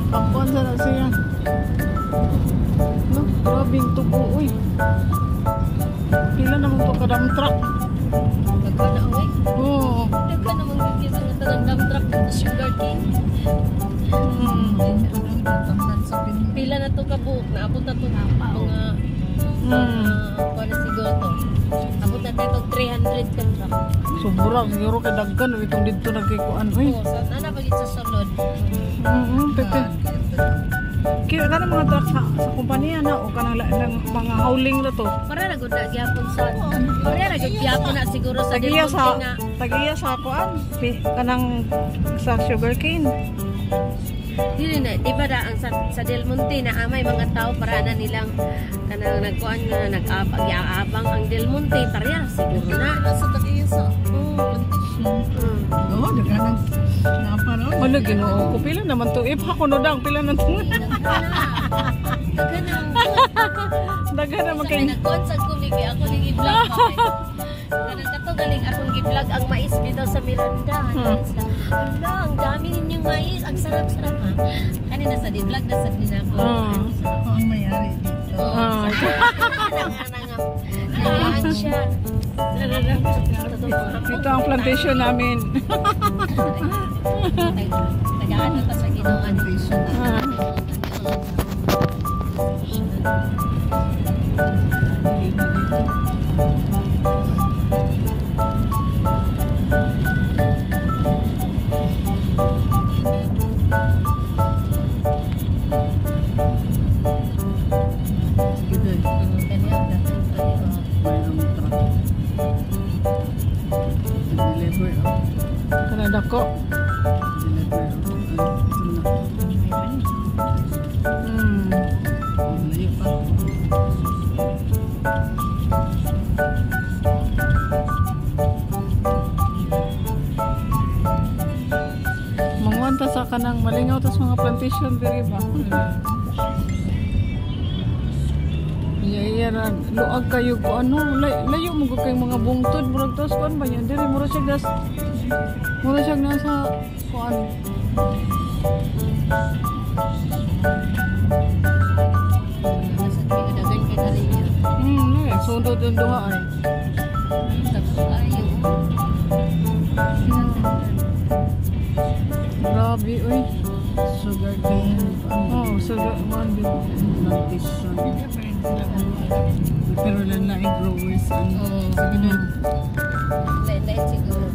Pakuan sa siya. No, grabing tubo, uy. Pila naman ito ka dump truck. Nagka na, uy. Oo. Nagka naman gagisa ng tanang dump truck sa sugar cane. Pila na ito kabuok. Naabot na ito mga para siguro ito. Abot na ito 300 ka truck. Sobrang, siguro kadaggan. Itong dito nagkikuan, uy. Oo, so nanapagit sa sulod. Tete. Kaya ka na mga truck sa kumpanya na o ka ng mga hauling na to. Para nagod na gyapon sa para nagod gyapon na siguro sa tagiya sa kuan kanang sa sugarcane. Dili na, di ba da ang sa Del Monte na amay mga tao para na nilang kanang nagkuan nga nag-abang ang Del Monte tarya siguro na sa tagiya sa plantation. Oo, daganang naparoon. Wala ginoo ko pila naman to. Ipa ko no dang pila na to. Dagan naman Sa kay. nagkonsag ko ligi ako ning i-vlog pa. Kanang kato galing akong gi-vlog ang mais dito sa Miranda. Hala, ang dami ninyong mais. Ang sarap-sarap ha. Kanina sa di-vlog na sa din ako. Ang mayari dito. Nangaan siya. Ito ang plantation namin. Tagaan na pa sa ginawa ni Kanada ko. Mangwanta sa kanang malingaw tas mga plantation diri ba? Iya ra luag kayo ko ano layo mo kay mga bungtod murag tos kon ba yan diri mura siya gas mura siya nasa kuan sundod ang duha ay grabe oy Sugar cane. oh sugar one Plantation. Pero lalaki growers. Sige na. Lain-lain siguro.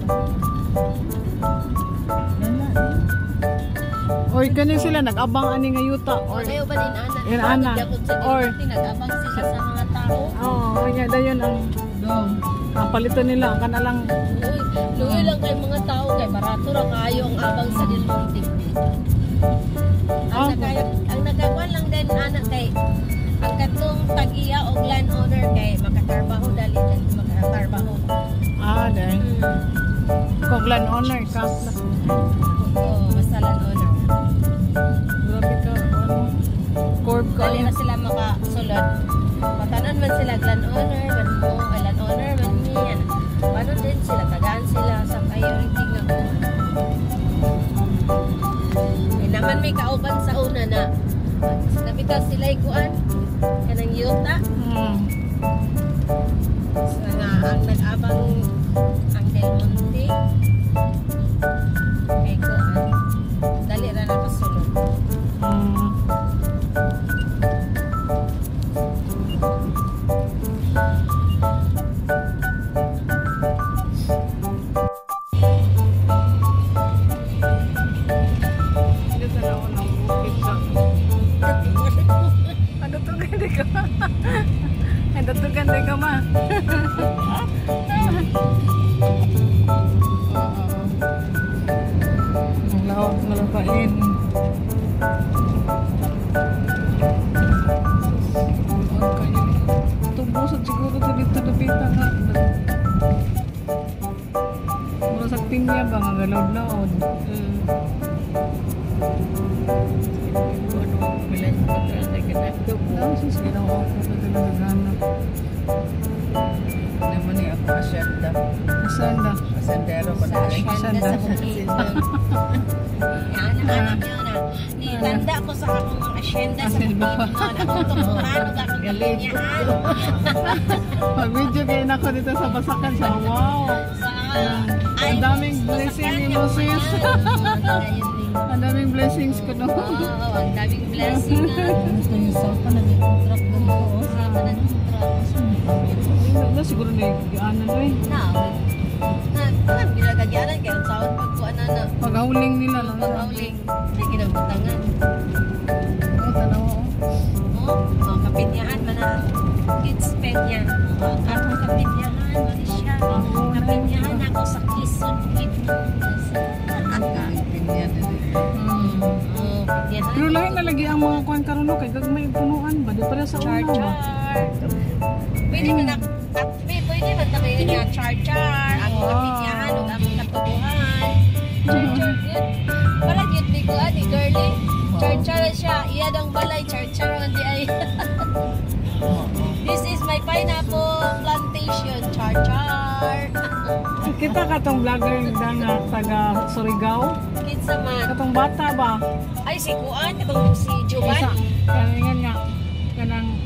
Oy kani sila nag-abang ani nga yuta or Kayo ba din ana? Yan, ana. Or- nag-abang sila sa mga tao. oh nya dayon ang paliton nila ang kanalang Luoy lang kay mga tao kay barato ra kaayo ang abang sa Del Monte. Ang nagkakuan lang din ana kay ang katong tag-iya og landowner kay makatarbaho dali makatarbaho. dahil kung land owner ka Oo, basta landowner. grabe ka ano corp ka Dali na sila makasulod. Patanan man sila landowner man mo, ay landowner man niya. Paano din sila tagaan sila sa priority nga ko. Naman may kauban sa una na nabitaw sila ikuan kanang yuta so nga ang nag-abang ang Del Monte kay kuan dali ra na pasulod. Datugan din ka ma. Ang lawak malapain. Tubusod siguro ito dito napita nga. Mura sa pinya ba nga galod-laod. Sus, ginawa ko ito talaga ganap. Naman ni ako asyenda. Asan na? Asendero ko na. Asyenda sa Bukidnon. Yan ang anak niya na. Nitanda ko sa akong mga asyenda sa Bukidnon. Akong tumurano ka akong kalinyahan. Pag-video kayo na ako dito sa Basakan sa wow. Ang daming blessing ni Moses. Ang daming blessings ko no. Oo, ang daming blessing na. Ito yung sapa na may contract ko dito. Sama ng Na siguro na yung ano eh. Na, binagagyanan kaya ang sawad pagkuan na. Pag-hauling nila lang. Pag-hauling. Hindi kinabutangan. Oo, tanawa ko. Oo, kapinyahan man na. Kids pen niya. Karong kapinyahan, mali siya. Kapinyahan ako sa Quezon, Bukidnon. Pinya na din. Pero lahat na lagi ang mga kuhan karon no kay gagmay punuan ba di para sa una ba. Pwede man na pwede man tayo nga char-char ang kapinyahan o ang katubuhan. Char-char yun. Parang yun di ko ani, girly. Char-char siya. Iya dang balay, char-char ang di ay. This is my pineapple plantation. Char-char. Kita katong vlogger nga taga Surigao. Kinsa man. Katong bata ba? Ay, si Kuan, itong si Juban. Kaya nga kanang